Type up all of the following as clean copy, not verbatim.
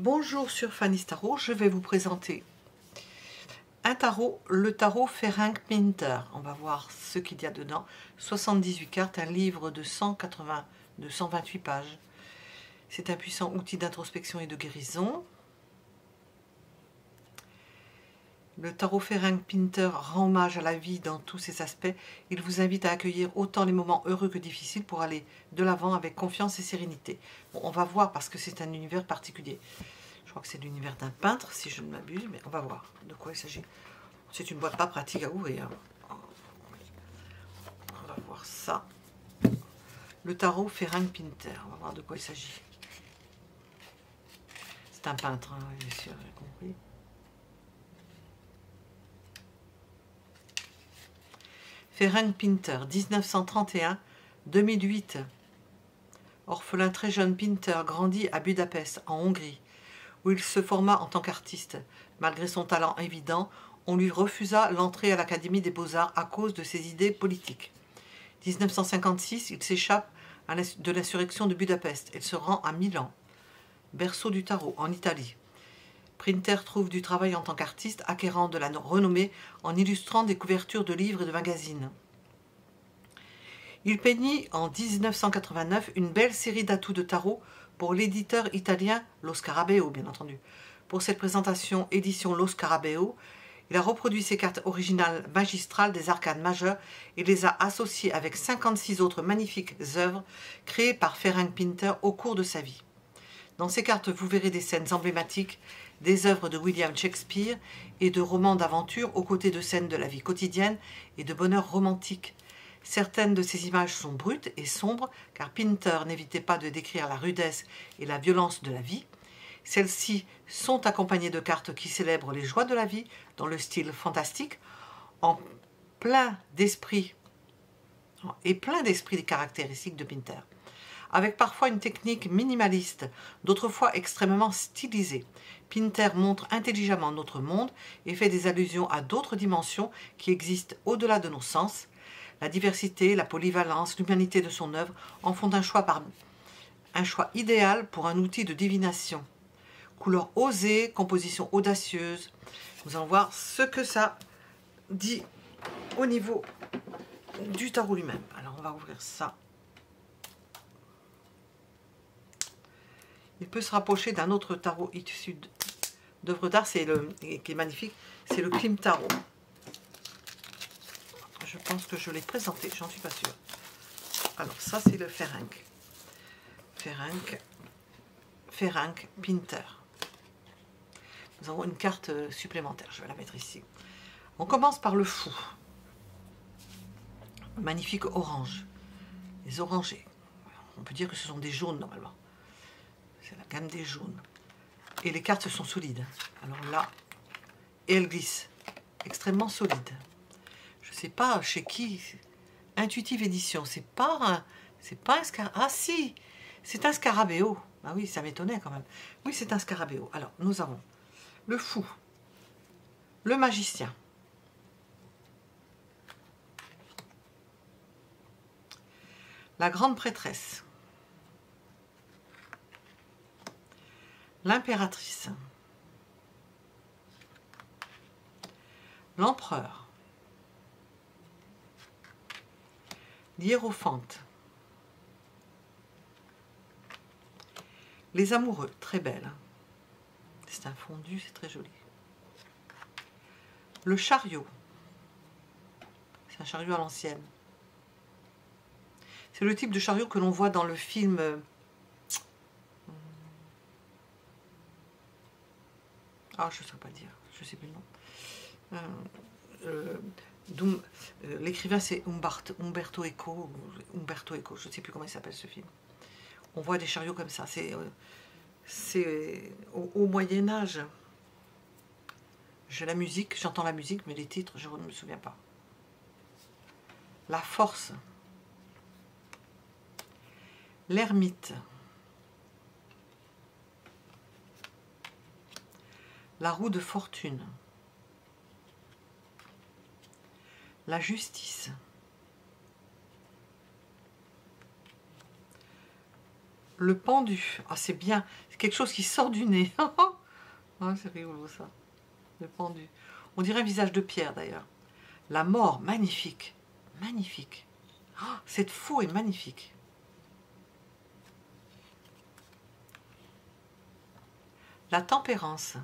Bonjour sur Fanny's Tarot, je vais vous présenter un tarot, le tarot Ferenc Pinter. On va voir ce qu'il y a dedans. 78 cartes, un livre de 128 pages. C'est un puissant outil d'introspection et de guérison. Le tarot Ferenc Pinter rend hommage à la vie dans tous ses aspects. Il vous invite à accueillir autant les moments heureux que difficiles pour aller de l'avant avec confiance et sérénité. Bon, on va voir parce que c'est un univers particulier. Je crois que c'est l'univers d'un peintre, si je ne m'abuse, mais on va voir de quoi il s'agit. C'est une boîte pas pratique à ouvrir. On va voir ça. Le tarot Ferenc Pinter. On va voir de quoi il s'agit. C'est un peintre, hein, bien sûr, j'ai compris. Ferenc Pinter, 1931-2008. Orphelin très jeune, Pinter grandit à Budapest, en Hongrie, où il se forma en tant qu'artiste. Malgré son talent évident, on lui refusa l'entrée à l'Académie des Beaux-Arts à cause de ses idées politiques. 1956, il s'échappe de l'insurrection de Budapest et se rend à Milan, berceau du tarot, en Italie. Pinter trouve du travail en tant qu'artiste, acquérant de la renommée en illustrant des couvertures de livres et de magazines. Il peignit en 1989 une belle série d'atouts de tarot pour l'éditeur italien Lo Scarabeo, bien entendu. Pour cette présentation édition Lo Scarabeo, il a reproduit ses cartes originales magistrales des arcanes majeures et les a associées avec 56 autres magnifiques œuvres créées par Ferenc Pinter au cours de sa vie. Dans ces cartes, vous verrez des scènes emblématiques, des œuvres de William Shakespeare et de romans d'aventure aux côtés de scènes de la vie quotidienne et de bonheur romantique. Certaines de ces images sont brutes et sombres, car Pinter n'évitait pas de décrire la rudesse et la violence de la vie. Celles-ci sont accompagnées de cartes qui célèbrent les joies de la vie dans le style fantastique, plein d'esprit des caractéristiques de Pinter, avec parfois une technique minimaliste, d'autres fois extrêmement stylisée. Pinter montre intelligemment notre monde et fait des allusions à d'autres dimensions qui existent au-delà de nos sens. La diversité, la polyvalence, l'humanité de son œuvre en font un choix idéal pour un outil de divination. Couleurs osées, composition audacieuse. Nous allons voir ce que ça dit au niveau du tarot lui-même. Alors on va ouvrir ça. Il peut se rapprocher d'un autre tarot issu d'œuvres d'art, qui est magnifique, c'est le Klim Tarot. Je pense que je l'ai présenté, j'en suis pas sûre. Alors ça c'est le Ferenc. Ferenc Pinter. Nous avons une carte supplémentaire, je vais la mettre ici. On commence par le fou. Magnifique orange. Les orangés. On peut dire que ce sont des jaunes normalement. C'est la gamme des jaunes. Et les cartes sont solides. Alors là, et elles glissent. Extrêmement solides. Je ne sais pas chez qui. Intuitive Édition. C'est pas un scarabéo. Ah si, c'est un scarabéo. Ah oui, ça m'étonnait quand même. Oui, c'est un scarabéo. Alors, nous avons le fou, le magicien, la grande prêtresse, l'impératrice, l'empereur, l'hiérophante, les amoureux, très belle. C'est un fondu, c'est très joli. Le chariot. C'est un chariot à l'ancienne. C'est le type de chariot que l'on voit dans le film... Ah, je ne sais pas dire. Je ne sais plus le nom. L'écrivain, c'est Umberto Eco. Je ne sais plus comment il s'appelle ce film. On voit des chariots comme ça. C'est au Moyen-Âge. J'ai la musique, j'entends la musique, mais les titres, je ne me souviens pas. La force. L'ermite. La roue de fortune. La justice. Le pendu. Ah, c'est bien. C'est quelque chose qui sort du nez. Ah, c'est rigolo ça. Le pendu. On dirait un visage de pierre d'ailleurs. La mort, magnifique. Magnifique. Oh, cette faux est magnifique. La tempérance.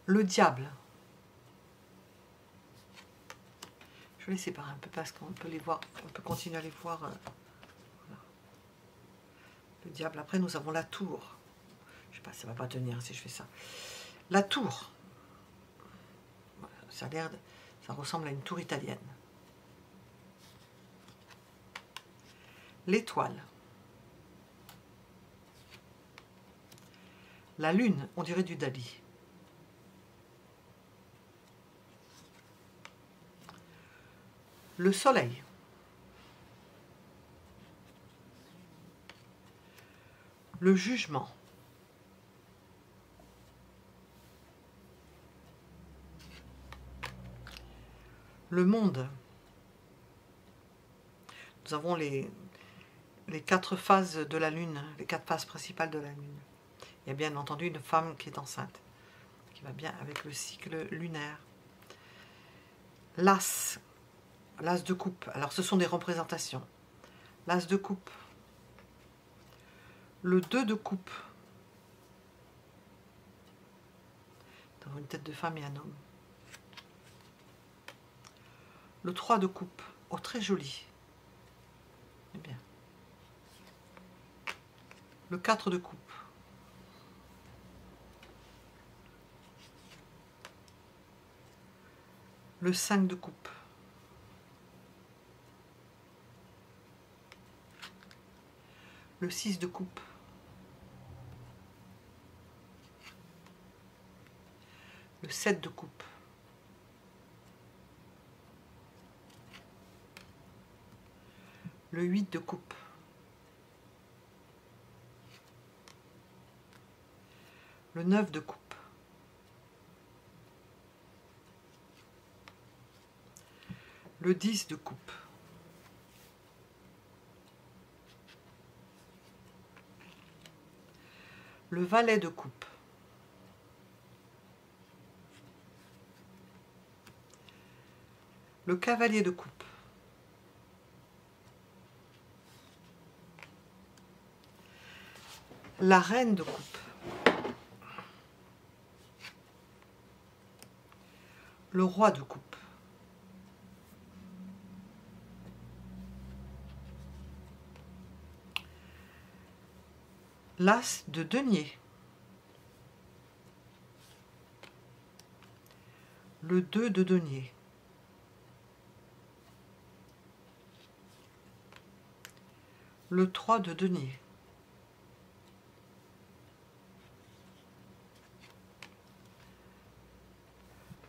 Le diable. Je vais les séparer un peu parce qu'on peut les voir, on peut continuer à les voir. Voilà. Le diable. Après, nous avons la tour. Je sais pas, ça va pas tenir si je fais ça. La tour. Ça a l'air, ça ressemble à une tour italienne. L'étoile. La lune, on dirait du Dali. Le soleil. Le jugement. Le monde. Nous avons les 4 phases de la lune, les 4 phases principales de la lune. Il y a bien entendu une femme qui est enceinte, qui va bien avec le cycle lunaire. L'as, l'as de coupe. Alors ce sont des représentations. L'as de coupe. Le 2 de coupe. Dans une tête de femme et un homme. Le 3 de coupe. Oh, très joli. C'est bien. Le 4 de coupe. Le 5 de coupe. Le 6 de coupe. Le 7 de coupe. Le 8 de coupe. Le 9 de coupe. Le 10 de coupe. Le valet de coupe. Le cavalier de coupe. La reine de coupe. Le roi de coupe. L'as de denier. Le 2 de denier. Le 3 de denier.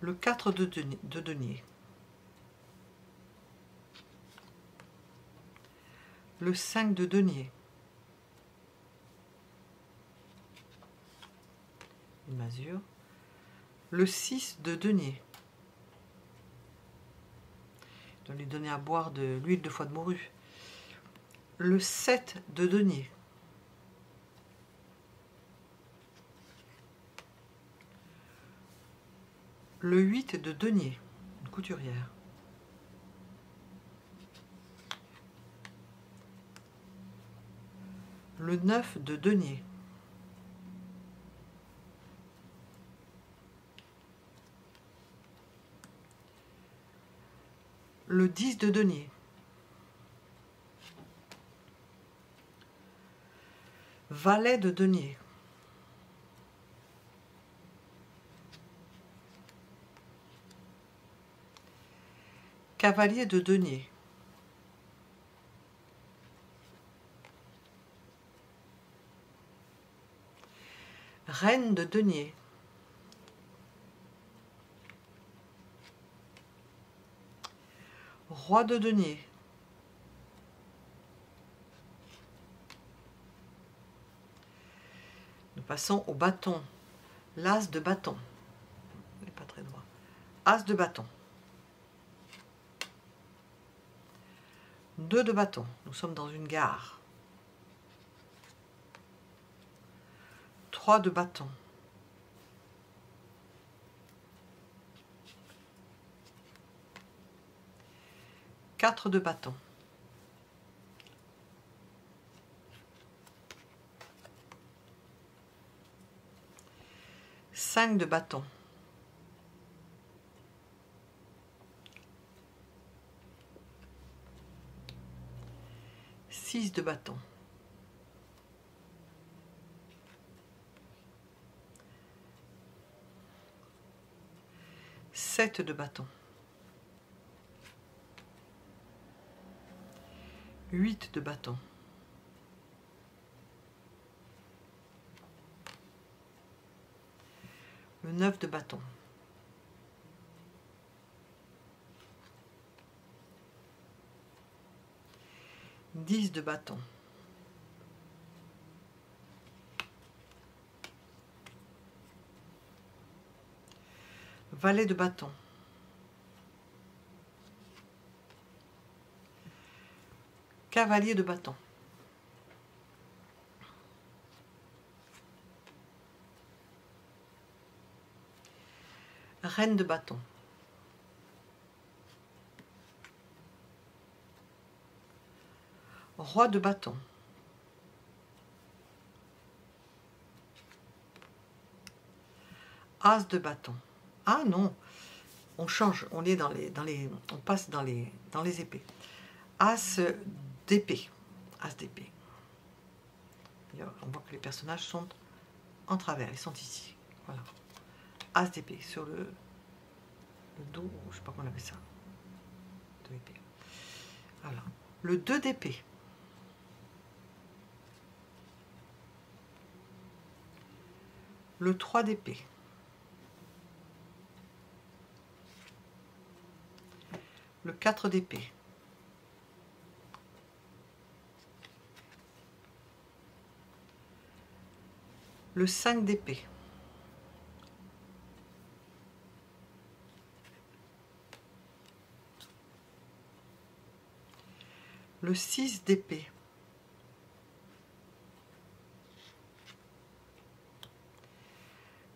Le 4 de denier. Le 5 de denier. Une masure. Le 6 de denier. Je dois lui donner à boire de l'huile de foie de morue. Le 7 de denier. Le 8 de denier, une couturière. Le 9 de denier. Le 10 de denier. Valet de denier. Cavalier de denier. Reine de denier. Roi de denier. Nous passons au bâton. L'as de bâton. Il n'est pas très droit. As de bâton. 2 de bâton, nous sommes dans une gare. 3 de bâton. 4 de bâton. 5 de bâton. 6 de bâton. 7 de bâton. 8 de bâton. 9 de bâton. 10 de bâton. 10 valet de bâton. 10 cavalier de bâton. 10 reine de bâton. 10 roi de bâton. 10 as de bâton. Ah non, on change, on est on passe dans les épées. As d'épée. As d'épée. On voit que les personnages sont en travers, ils sont ici. Voilà. As d'épée sur le dos, je ne sais pas comment on appelle ça. De l'épée. Voilà. Le 2 d'épée. Le 3 d'épée. Le 4 d'épée. Le 5 d'épée. Le 6 d'épée.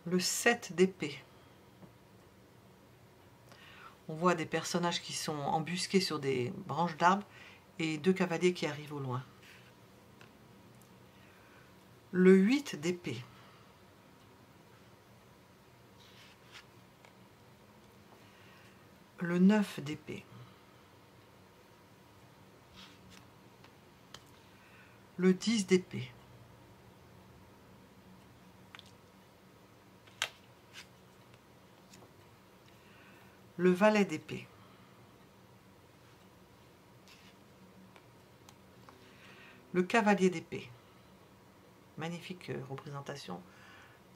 Le 7 d'épée. On voit des personnages qui sont embusqués sur des branches d'arbres et 2 cavaliers qui arrivent au loin. Le 8 d'épée. Le 9 d'épée. Le 10 d'épée. Le valet d'épée. Le cavalier d'épée. Magnifique représentation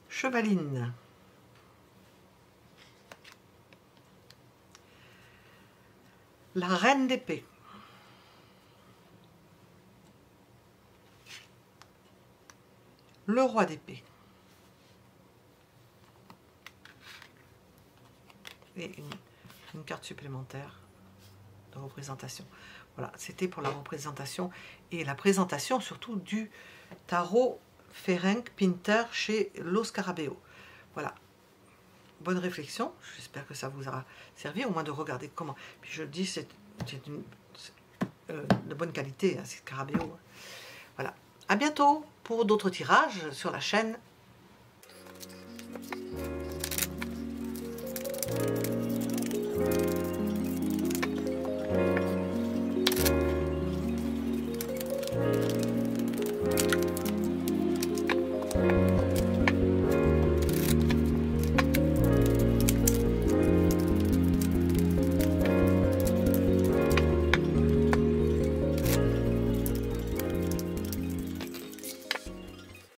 chevaline. La reine d'épée. Le roi d'épée. Et une carte supplémentaire de représentation. Voilà, c'était pour la représentation et la présentation surtout du tarot Ferenc Pinter chez Lo Scarabeo. Voilà, bonne réflexion, j'espère que ça vous aura servi, au moins de regarder comment. Puis je le dis, c'est de bonne qualité, hein, c'est Scarabeo. Voilà, à bientôt pour d'autres tirages sur la chaîne.